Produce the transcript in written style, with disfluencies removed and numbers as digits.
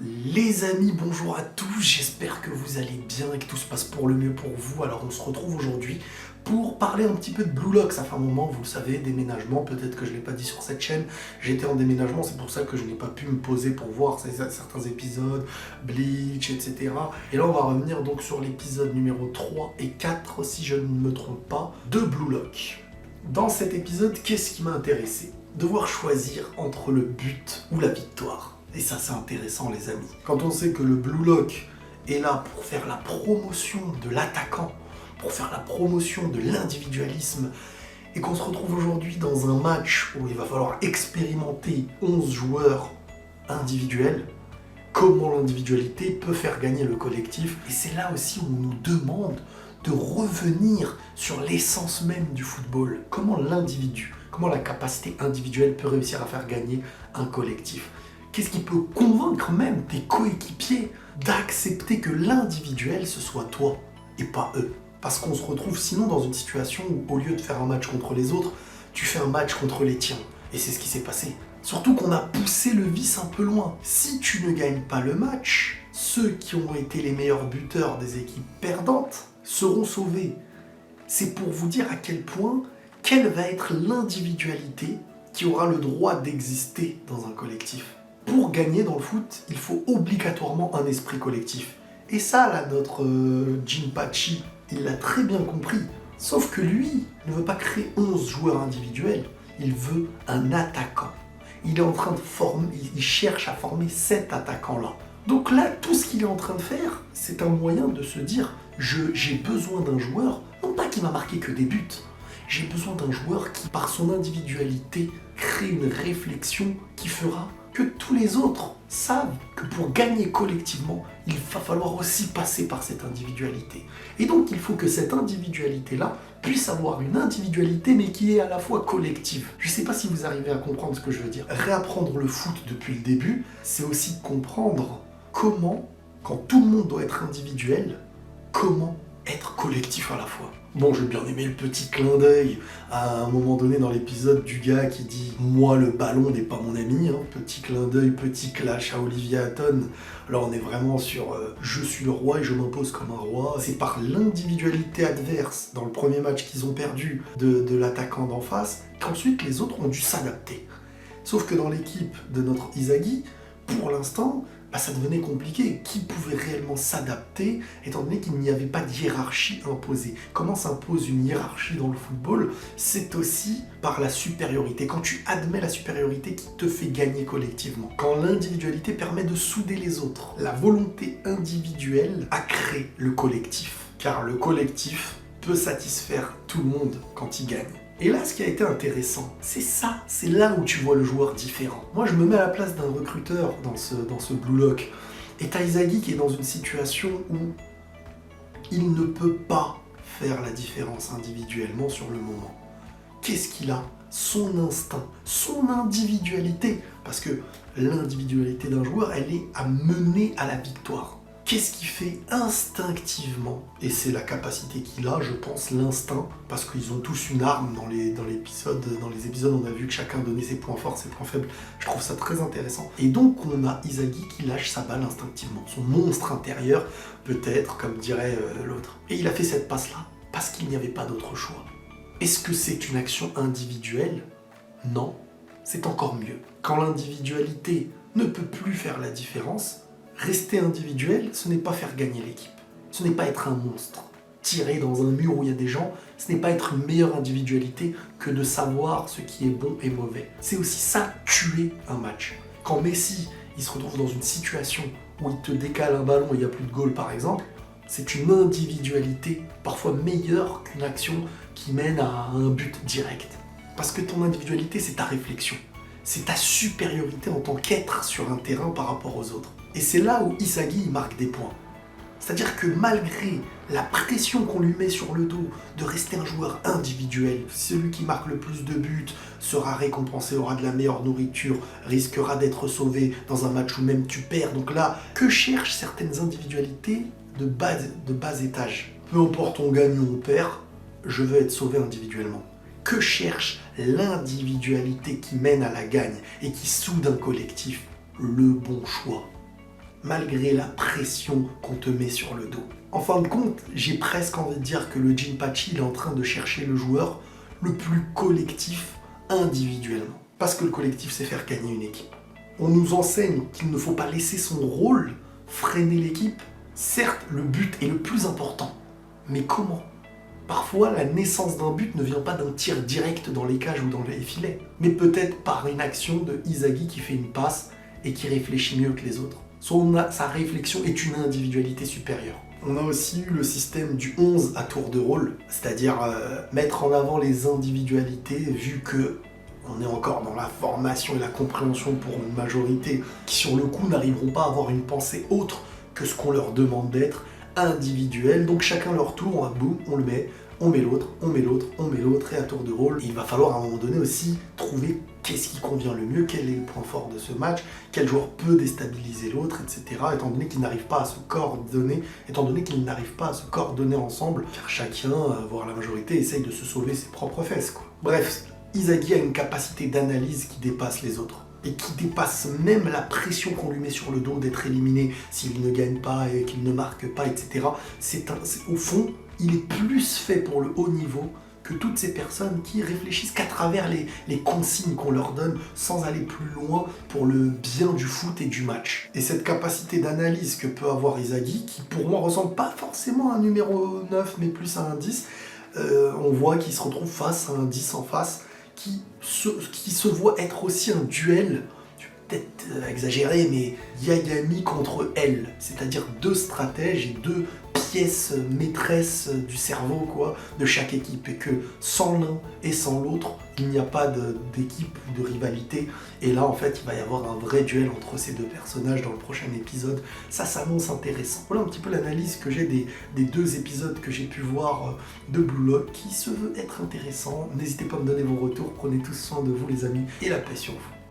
Les amis, bonjour à tous, j'espère que vous allez bien et que tout se passe pour le mieux pour vous. Alors on se retrouve aujourd'hui pour parler un petit peu de Blue Lock. Ça fait un moment, vous le savez, déménagement, peut-être que je ne l'ai pas dit sur cette chaîne, j'étais en déménagement, c'est pour ça que je n'ai pas pu me poser pour voir certains épisodes, Bleach, etc. Et là on va revenir donc sur l'épisode numéro 3 et 4, si je ne me trompe pas, de Blue Lock. Dans cet épisode, qu'est-ce qui m'a intéressé? Devoir choisir entre le but ou la victoire. Et ça, c'est intéressant, les amis. Quand on sait que le Blue Lock est là pour faire la promotion de l'attaquant, pour faire la promotion de l'individualisme, et qu'on se retrouve aujourd'hui dans un match où il va falloir expérimenter 11 joueurs individuels, comment l'individualité peut faire gagner le collectif. Et c'est là aussi où on nous demande de revenir sur l'essence même du football. Comment l'individu, comment la capacité individuelle peut réussir à faire gagner un collectif. Qu'est-ce qui peut convaincre même tes coéquipiers d'accepter que l'individuel, ce soit toi et pas eux? Parce qu'on se retrouve sinon dans une situation où, au lieu de faire un match contre les autres, tu fais un match contre les tiens. Et c'est ce qui s'est passé. Surtout qu'on a poussé le vice un peu loin. Si tu ne gagnes pas le match, ceux qui ont été les meilleurs buteurs des équipes perdantes seront sauvés. C'est pour vous dire à quel point, quelle va être l'individualité qui aura le droit d'exister dans un collectif. Pour gagner dans le foot, il faut obligatoirement un esprit collectif. Et ça, là, notre Jinpachi, il l'a très bien compris. Sauf que lui ne veut pas créer 11 joueurs individuels, il veut un attaquant. Il est en train de former, il cherche à former cet attaquant-là. Donc là, tout ce qu'il est en train de faire, c'est un moyen de se dire j'ai besoin d'un joueur, non pas qui m'a marqué que des buts, j'ai besoin d'un joueur qui, par son individualité, crée une réflexion qui fera que tous les autres savent que pour gagner collectivement, il va falloir aussi passer par cette individualité. Et donc, il faut que cette individualité-là puisse avoir une individualité, mais qui est à la fois collective. Je ne sais pas si vous arrivez à comprendre ce que je veux dire. Réapprendre le foot depuis le début, c'est aussi comprendre comment, quand tout le monde doit être individuel, comment être collectif à la fois. Bon, j'ai bien aimé le petit clin d'œil à un moment donné dans l'épisode du gars qui dit « Moi, le ballon n'est pas mon ami hein. ». Petit clin d'œil, petit clash à Olivier Hatton. Alors on est vraiment sur je suis le roi et je m'impose comme un roi ». C'est par l'individualité adverse dans le premier match qu'ils ont perdu de l'attaquant d'en face qu'ensuite les autres ont dû s'adapter. Sauf que dans l'équipe de notre Isagi, pour l'instant, ça devenait compliqué. Qui pouvait réellement s'adapter, étant donné qu'il n'y avait pas de hiérarchie imposée? Comment s'impose une hiérarchie dans le football? C'est aussi par la supériorité. Quand tu admets la supériorité qui te fait gagner collectivement. Quand l'individualité permet de souder les autres. La volonté individuelle a créé le collectif. Car le collectif peut satisfaire tout le monde quand il gagne. Et là, ce qui a été intéressant, c'est ça, c'est là où tu vois le joueur différent. Moi, je me mets à la place d'un recruteur dans ce Blue Lock. Et t'as Isagi qui est dans une situation où il ne peut pas faire la différence individuellement sur le moment. Qu'est-ce qu'il a? Son instinct, son individualité. Parce que l'individualité d'un joueur, elle est à mener à la victoire. Qu'est-ce qu'il fait instinctivement? Et c'est la capacité qu'il a, je pense, l'instinct, parce qu'ils ont tous une arme dans les épisodes, on a vu que chacun donnait ses points forts, ses points faibles. Je trouve ça très intéressant. Et donc on a Isagi qui lâche sa balle instinctivement, son monstre intérieur, peut-être, comme dirait l'autre. Et il a fait cette passe-là, parce qu'il n'y avait pas d'autre choix. Est-ce que c'est une action individuelle? Non, c'est encore mieux. Quand l'individualité ne peut plus faire la différence, rester individuel, ce n'est pas faire gagner l'équipe. Ce n'est pas être un monstre. Tirer dans un mur où il y a des gens, ce n'est pas être une meilleure individualité que de savoir ce qui est bon et mauvais. C'est aussi ça, tuer un match. Quand Messi, il se retrouve dans une situation où il te décale un ballon et il n'y a plus de goal par exemple, c'est une individualité parfois meilleure qu'une action qui mène à un but direct. Parce que ton individualité, c'est ta réflexion. C'est ta supériorité en tant qu'être sur un terrain par rapport aux autres. Et c'est là où Isagi marque des points. C'est-à-dire que malgré la pression qu'on lui met sur le dos de rester un joueur individuel, celui qui marque le plus de buts sera récompensé, aura de la meilleure nourriture, risquera d'être sauvé dans un match où même tu perds. Donc là, que cherchent certaines individualités de bas étage? Peu importe on gagne ou on perd, je veux être sauvé individuellement. Que cherche l'individualité qui mène à la gagne et qui soude un collectif? Le bon choix. malgré la pression qu'on te met sur le dos. En fin de compte, j'ai presque envie de dire que le Jinpachi il est en train de chercher le joueur le plus collectif individuellement. Parce que le collectif, c'est faire gagner une équipe. On nous enseigne qu'il ne faut pas laisser son rôle freiner l'équipe. Certes, le but est le plus important, mais comment ? Parfois, la naissance d'un but ne vient pas d'un tir direct dans les cages ou dans les filets, mais peut-être par une action de Izagi qui fait une passe et qui réfléchit mieux que les autres. Sa réflexion est une individualité supérieure. On a aussi eu le système du 11 à tour de rôle, c'est-à-dire mettre en avant les individualités vu que on est encore dans la formation et la compréhension pour une majorité qui sur le coup n'arriveront pas à avoir une pensée autre que ce qu'on leur demande d'être, individuel. Donc chacun leur tour, boum, on le met, on met l'autre, on met l'autre, on met l'autre, et à tour de rôle. Et il va falloir à un moment donné aussi trouver qu'est-ce qui convient le mieux, quel est le point fort de ce match, quel joueur peut déstabiliser l'autre, etc. Étant donné qu'ils n'arrivent pas à se coordonner, ensemble, car chacun, voire la majorité, essaye de se sauver ses propres fesses, quoi. Bref, Izagi a une capacité d'analyse qui dépasse les autres. Et qui dépasse même la pression qu'on lui met sur le dos d'être éliminé s'il ne gagne pas et qu'il ne marque pas, etc. Au fond, il est plus fait pour le haut niveau que toutes ces personnes qui réfléchissent qu'à travers les consignes qu'on leur donne sans aller plus loin pour le bien du foot et du match. Et cette capacité d'analyse que peut avoir Izagi, qui pour moi ressemble pas forcément à un numéro 9 mais plus à un 10, on voit qu'il se retrouve face à un 10 en face, qui se voit être aussi un duel, peut-être exagéré, mais Yagami contre elle, c'est-à-dire deux stratèges et deux pièces maîtresses du cerveau quoi, de chaque équipe, et que sans l'un et sans l'autre, il n'y a pas d'équipe ou de rivalité, et là en fait il va y avoir un vrai duel entre ces deux personnages dans le prochain épisode. Ça s'annonce intéressant. Voilà un petit peu l'analyse que j'ai des deux épisodes que j'ai pu voir de Blue Lock, qui se veut être intéressant. N'hésitez pas à me donner vos retours, prenez tous soin de vous les amis, et la paix sur vous.